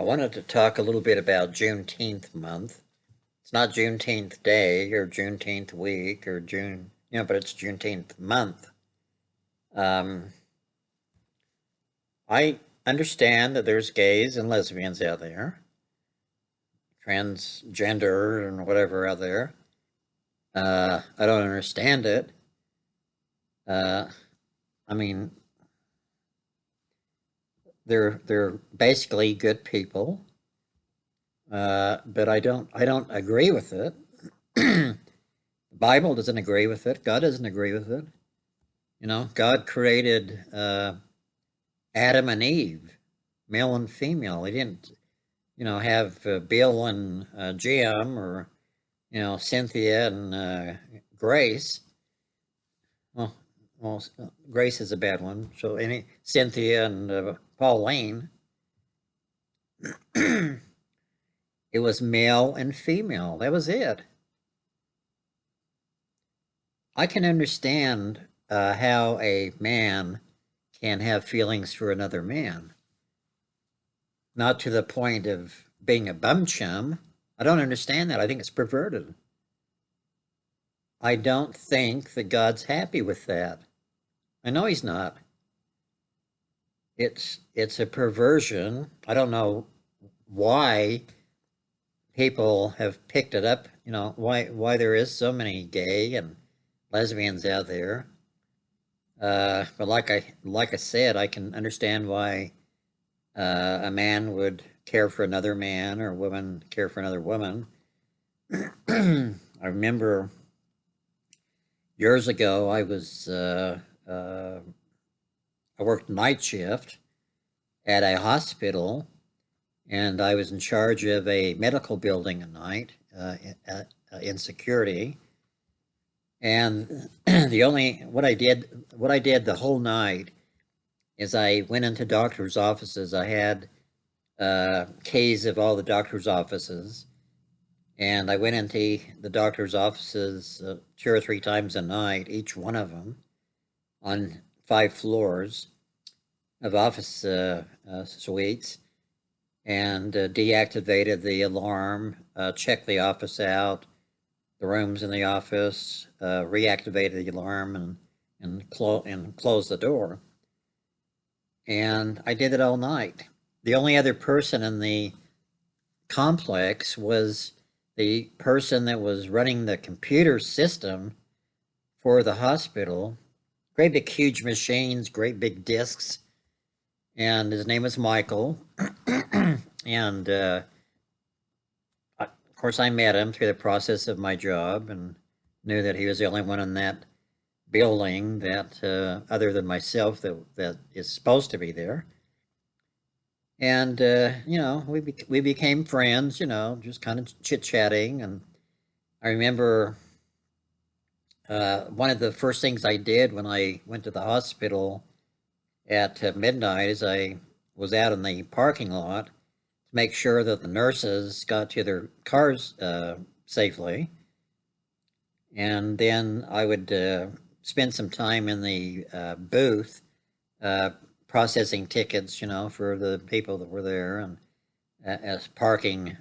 I wanted to talk a little bit about Juneteenth month. It's not Juneteenth Day or Juneteenth week or June, but it's Juneteenth month. Um, I understand that there's gays and lesbians out there, transgender and whatever out there. I don't understand it. Uh, I mean, they're basically good people, but I don't agree with it. The Bible doesn't agree with it. God doesn't agree with it. God created Adam and Eve, male and female. He didn't, have Bill and Jim or, Cynthia and Grace. Well, Grace is a bad one. So any Cynthia and Pauline. It was male and female. That was it. I can understand how a man can have feelings for another man. Not to the point of being a bum chum. I don't understand that. I think it's perverted. I don't think that God's happy with that. I know he's not. It's a perversion. I don't know why people have picked it up, why there is so many gay and lesbians out there. But like I said, I can understand why a man would care for another man or a woman care for another woman. I remember years ago I worked night shift at a hospital, and I was in charge of a medical building at night in security. And what I did the whole night is I went into doctors' offices. I had keys of all the doctors' offices, and I went into the doctors' offices 2 or 3 times a night, each one of them, on 5 floors of office suites, and deactivated the alarm, checked the office out, the rooms in the office, reactivated the alarm, and closed the door. And I did it all night. The only other person in the complex was the person that was running the computer system for the hospital. Great big huge machines, great big discs. And his name was Michael. And of course I met him through the process of my job and knew that he was the only one in that building that other than myself that is supposed to be there. And we became friends, just kind of chit-chatting. And I remember one of the first things I did when I went to the hospital at midnight is I was out in the parking lot to make sure that the nurses got to their cars safely. And then I would spend some time in the booth processing tickets, for the people that were there, and as parking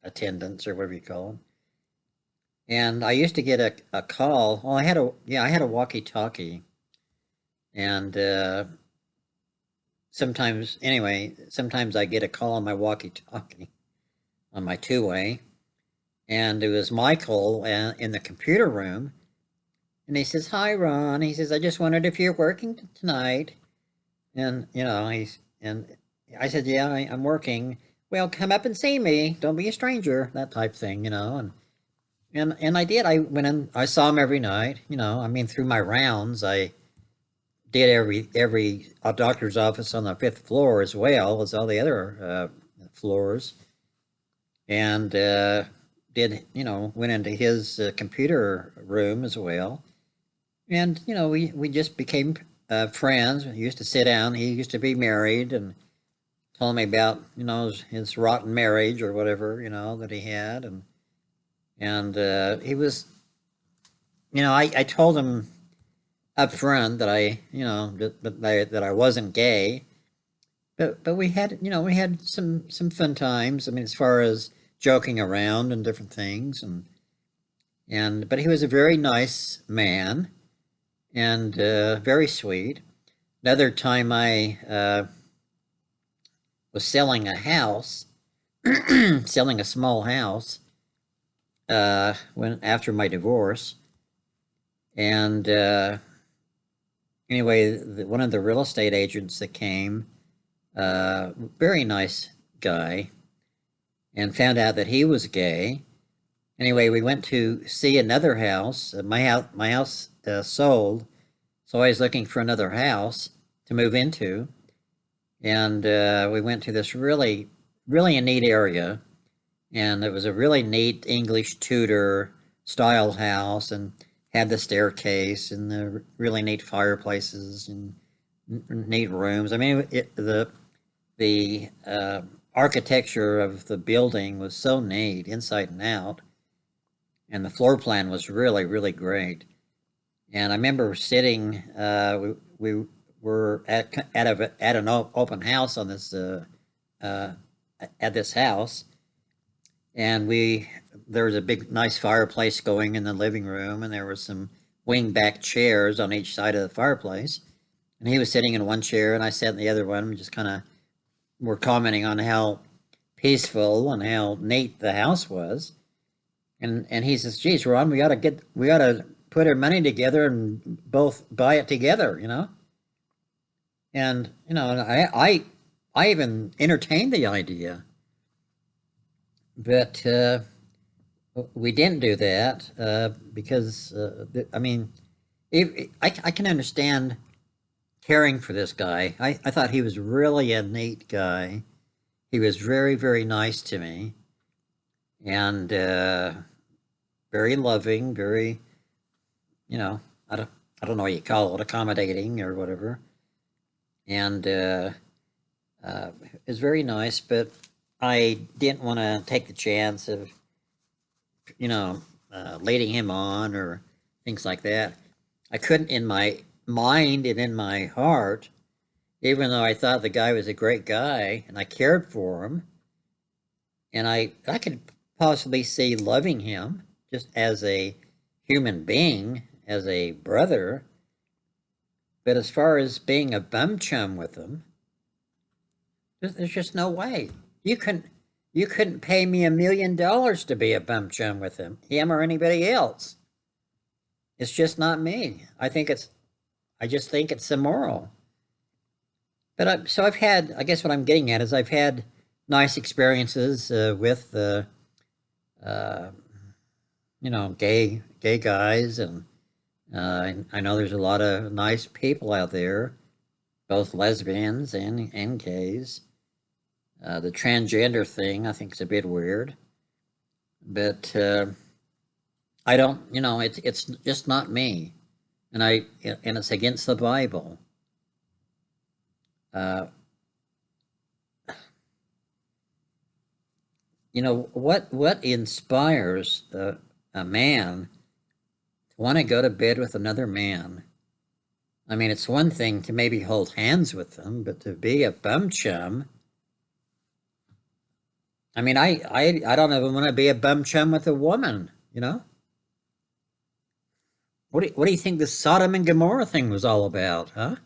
attendants or whatever you call them. And I used to get a call. Well, I had a walkie-talkie, and sometimes I get a call on my walkie-talkie on my two-way, and it was Michael in the computer room. And he says, "Hi, Ron." He says, "I just wondered if you're working tonight." And, and I said, "Yeah, I'm working." "Well, come up and see me. Don't be a stranger," that type thing, And I did. I went in, I saw him every night, through my rounds, I did every doctor's office on the 5th floor as well as all the other floors. And went into his computer room as well. And, we just became friends. We used to sit down. He used to be married and told me about, his rotten marriage or whatever, that he had. And he was, I told him up front that that I wasn't gay. but we had, we had some fun times. I mean, as far as joking around and different things, and but he was a very nice man and very sweet. Another time I was selling a house, selling a small house when after my divorce, and anyway, one of the real estate agents that came, very nice guy, and found out that he was gay. Anyway, we went to see another house. My house sold, so I was looking for another house to move into, and we went to this really, really a neat area, and it was a really neat English Tudor style house, and had the staircase and the really neat fireplaces and neat rooms. I mean, the architecture of the building was so neat, inside and out, and the floor plan was really, really great. And I remember sitting. We were at an open house on this uh, at this house, and there was a big, nice fireplace going in the living room, and there were some wing-back chairs on each side of the fireplace. And he was sitting in one chair, and I sat in the other one. We just kind of were commenting on how peaceful and how neat the house was. And he says, "Geez, Ron, we ought to put our money together and both buy it together, you know." And I even entertained the idea, but we didn't do that because I mean, I can understand caring for this guy. I thought he was really a neat guy. He was very, very nice to me, and very loving, very, I don't know what you call it, accommodating or whatever. And it was very nice, but I didn't want to take the chance of, leading him on or things like that. I couldn't, in my mind and in my heart, even though I thought the guy was a great guy and I cared for him, and I could possibly see loving him just as a human being, as a brother. But as far as being a bum chum with him, there's just no way. You couldn't pay me $1 million to be a bum chum with him or anybody else. It's just not me. I just think it's immoral. But so I've had. I guess what I'm getting at is I've had nice experiences with uh, gay guys, and I know there's a lot of nice people out there, both lesbians and gays. The transgender thing I think is a bit weird, but I don't. It's just not me, and it's against the Bible. Uh, what inspires a man to want to go to bed with another man? I mean, it's one thing to maybe hold hands with them, but to be a bum chum. I mean, I don't even want to be a bum chum with a woman. What do you think the Sodom and Gomorrah thing was all about, huh?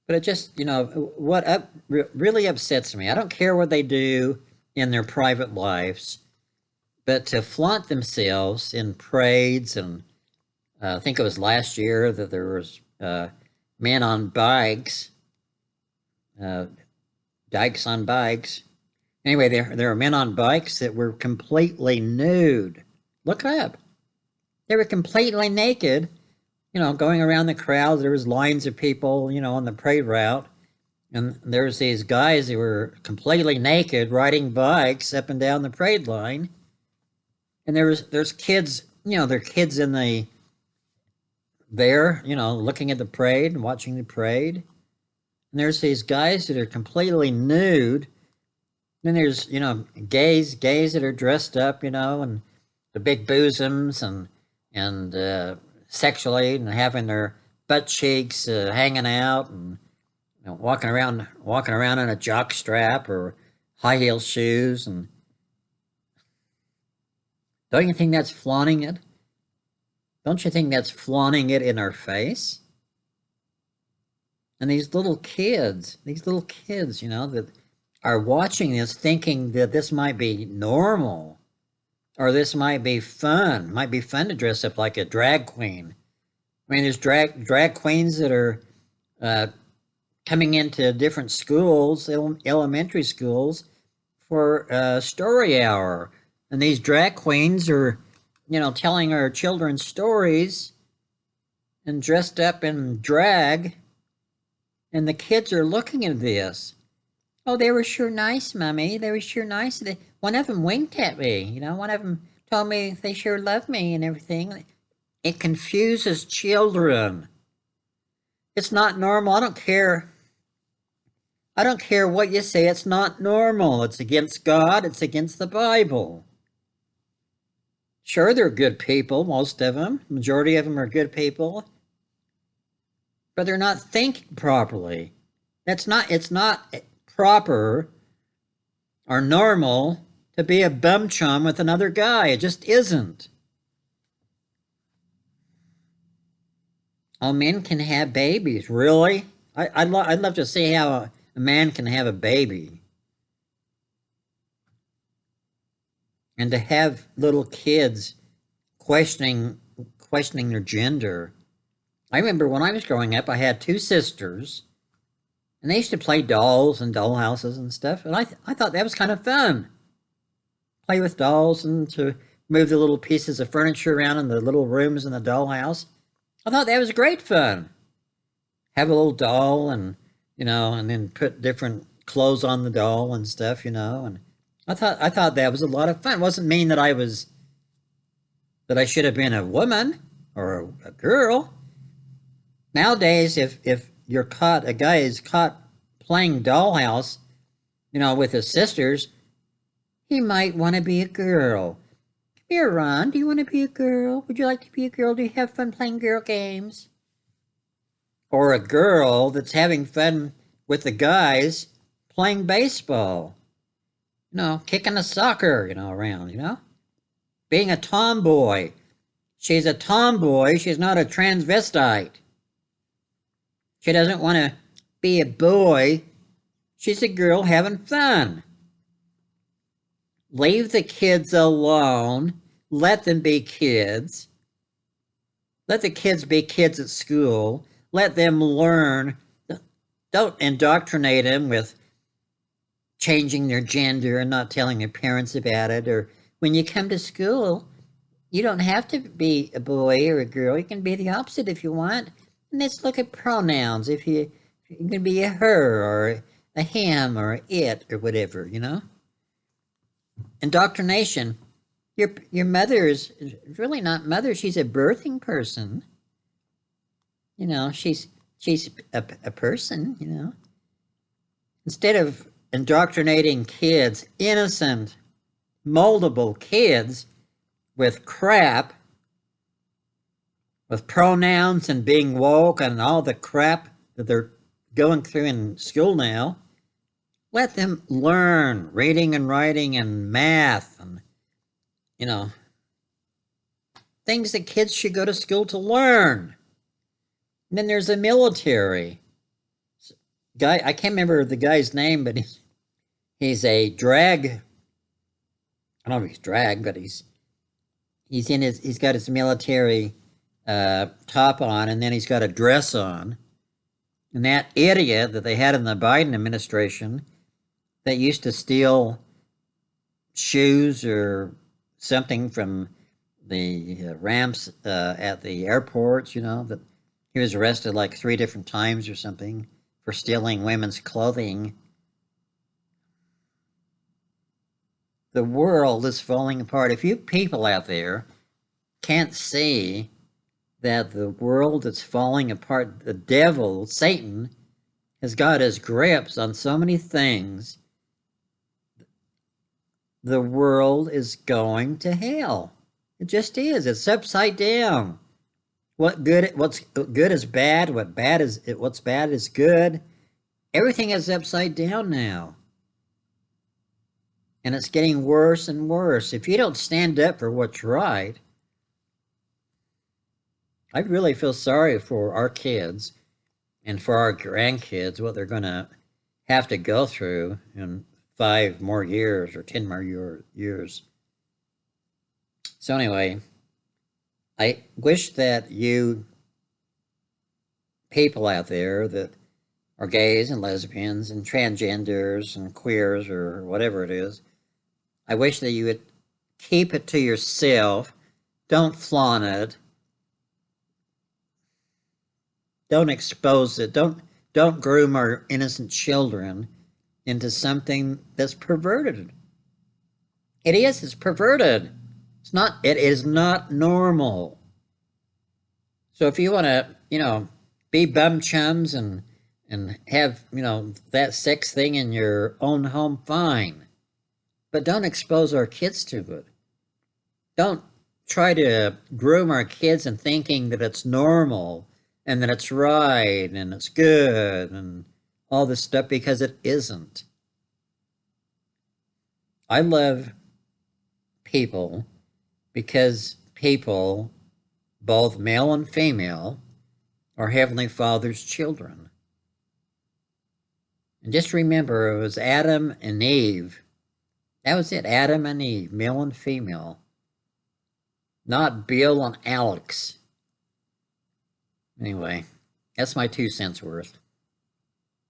But it just, really upsets me. I don't care what they do in their private lives, but to flaunt themselves in parades, and I think it was last year that there was men on bikes, uh, dykes on bikes. Anyway, there were men on bikes that were completely nude. Look it up. They were completely naked, going around the crowd. There was lines of people, on the parade route. And there was these guys who were completely naked riding bikes up and down the parade line. And there's kids, there are kids looking at the parade and watching the parade. And there's these guys that are completely nude. Then there's, gays that are dressed up, and the big bosoms and sexually and having their butt cheeks hanging out, and walking around in a jock strap or high heel shoes, and don't you think that's flaunting it? Don't you think that's flaunting it in our face? And these little kids, that are watching this thinking that this might be normal or this might be fun. Might be fun to dress up like a drag queen. I mean, there's drag queens that are coming into different schools, elementary schools, for story hour. And these drag queens are, telling our children stories and dressed up in drag. And the kids are looking at this. Oh, they were sure nice, Mommy. They were sure nice. One of them winked at me. One of them told me they sure love me and everything. It confuses children. It's not normal. I don't care. I don't care what you say. It's not normal. It's against God. It's against the Bible. Sure, they're good people, most of them. Majority of them are good people. But they're not thinking properly. It's not proper or normal to be a bum chum with another guy. It just isn't. Oh, men can have babies. Really? I'd love to see how a man can have a baby. And to have little kids questioning their gender. I remember when I was growing up, I had two sisters, and they used to play dolls and dollhouses and stuff, and I thought that was kind of fun. Play with dolls and to move the little pieces of furniture around in the little rooms in the dollhouse. I thought that was great fun. Have a little doll and then put different clothes on the doll and stuff, and I thought that was a lot of fun. It wasn't mean that I should have been a woman or a girl. Nowadays, if a guy is caught playing dollhouse, with his sisters, he might want to be a girl. Come here, Ron. Do you want to be a girl? Would you like to be a girl? Do you have fun playing girl games? Or a girl that's having fun with the guys playing baseball. Kicking a soccer, around, Being a tomboy. She's a tomboy. She's not a transvestite. She doesn't want to be a boy. She's a girl having fun. Leave the kids alone. Let them be kids. Let the kids be kids at school. Let them learn. Don't indoctrinate them with changing their gender and not telling their parents about it. Or when you come to school, you don't have to be a boy or a girl. You can be the opposite if you want. And let's look at pronouns. If you can be a her or a him or a it or whatever, Indoctrination. Your mother is really not mother. She's a birthing person. She's a person, Instead of indoctrinating kids, innocent, moldable kids with crap, with pronouns and being woke and all the crap that they're going through in school now, let them learn reading and writing and math and, things that kids should go to school to learn. And then there's the military. Guy, I can't remember the guy's name, but he's a drag. I don't know if he's drag, but he's got his military top on, and then he's got a dress on. And that idiot that they had in the Biden administration that used to steal shoes or something from the ramps at the airports, that he was arrested like 3 different times or something for stealing women's clothing. The world is falling apart. If you people out there can't see that the world is falling apart, the devil, Satan, has got his grips on so many things, the world is going to hell. It just is. It's upside down. What's good is bad. What's bad is good. Everything is upside down now. And it's getting worse and worse. If you don't stand up for what's right, I really feel sorry for our kids and for our grandkids, what they're going to have to go through in 5 more years or 10 more years. So anyway, I wish that you people out there that are gays and lesbians and transgenders and queers or whatever it is, I wish that you would keep it to yourself. Don't flaunt it. Don't expose it. Don't groom our innocent children into something that's perverted. It is. It's perverted. It's not. It is not normal. So if you want to, be bum chums and have, that sex thing in your own home, fine. But don't expose our kids to it. Don't try to groom our kids in thinking that it's normal and that it's right and it's good and all this stuff, because it isn't. I love people because people, both male and female, are Heavenly Father's children. And just remember, it was Adam and Eve. That was it, Adam and Eve, male and female. Not Bill and Alex. Anyway, that's my 2 cents worth.